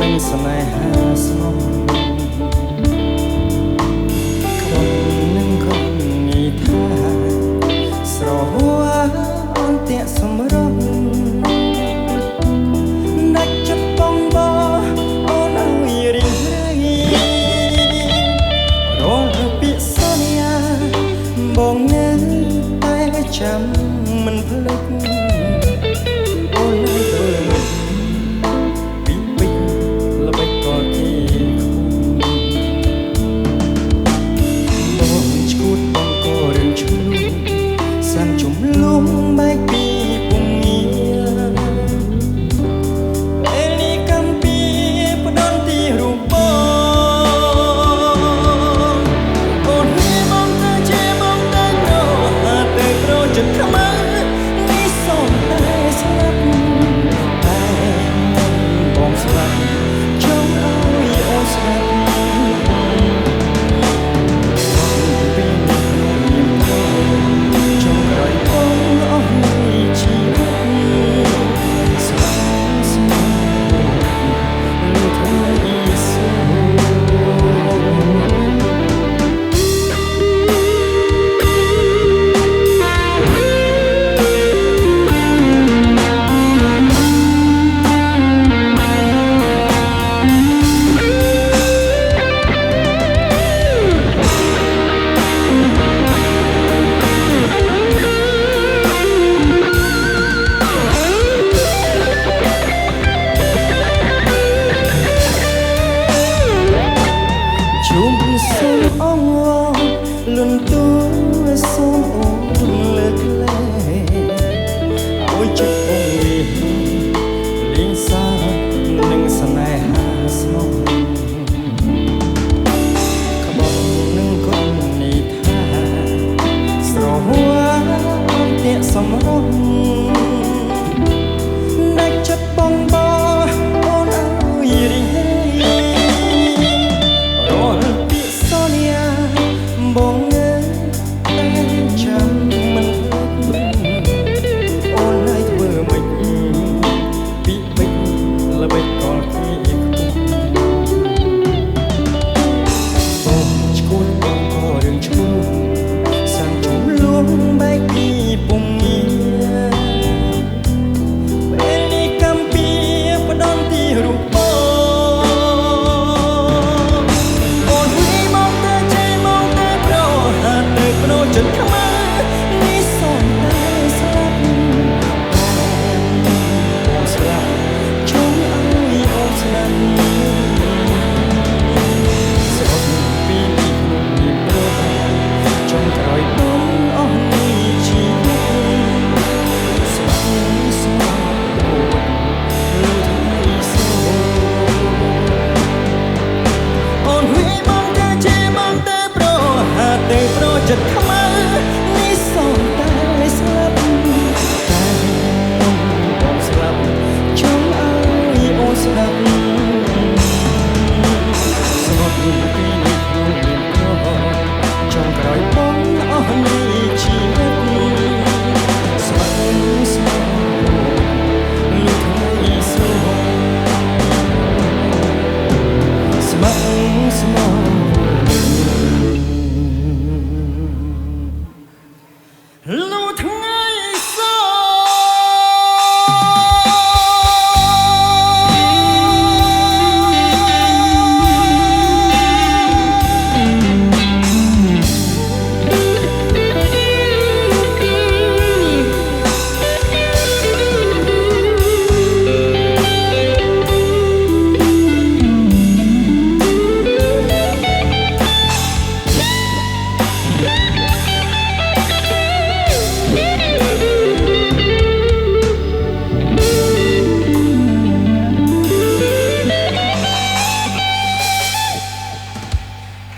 នឹងស្នេហាស្នំក្នុងនឹងគំនិតថាស្រហួរអន្ទាក់សម្រងដាច់ចិត្តបងបអូនឲ្យរីងរៃរាល់ពាក្យសន្យាបងនៅតែចាំមិនភ្លេចអូនឲ្យធ្វើពីពេញល្បិចក៏ទីបងឈួតបងក៏រឿងឈ្លូសានជំលុំបែកពីពុំងារពេលនេះកំពីផ្ដន់ទីរូបបងអូននេះបងទៅជាបងទៅប្រហាទៅប្រចិត្តខ្មៅនេះសូមតែស្លាប់តែបងស្លាប់ចង់ឲ្យអូនស្លាប់សូមអងលន់ទូសូមអូនលើកលែឲ្យចិត្តបងវាលេងសានឹងស្នេហាស្នំក្បត់នឹងគំនិតថាស្រហួរអន្ទាក់សម្រងដាច់ចិត្តបងបអូនឲ្យរីងបងនៅតែចាំមិនភ្លេចអូនឲ្យធ្វើមិនពីពេញល្បិចកលពីខ្ពស់បងឈួតបងក៏រឿងឈ្មោះសានជំលួងបែកពីពុំងារពេលនេះកំពីផ្ដន់ទីរូបចិត្តខ្មៅនេះសូមតែស្លាប់អូនស្លាប់ចង់ឲ្យអូនស្លាប់ស្រោបពីនេះក្នុងនេះប្រដចង់ក្រោយបងអស់នេះជីវិតស្មោះស្មោះអូនថ្ងៃសូអូនវិញបងទៅជាបងទៅប្រហាទៅប្រចិត្តខ្មៅនេះសូមតែស្លាប់តែបងស្លាប់ចង់ឲ្យអូនស្លាប់ស្ងប់ពីនេះក្នុងមានក្រចង់ក្រោយបងអស់នេះជីវិតស្មោះស្មោះលុះថ្ងៃសូស្មោះស្មោះលុះថ្ងៃសូ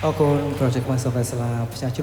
អរគុណប្រជិកបានសុខសាឡាផ្សាយ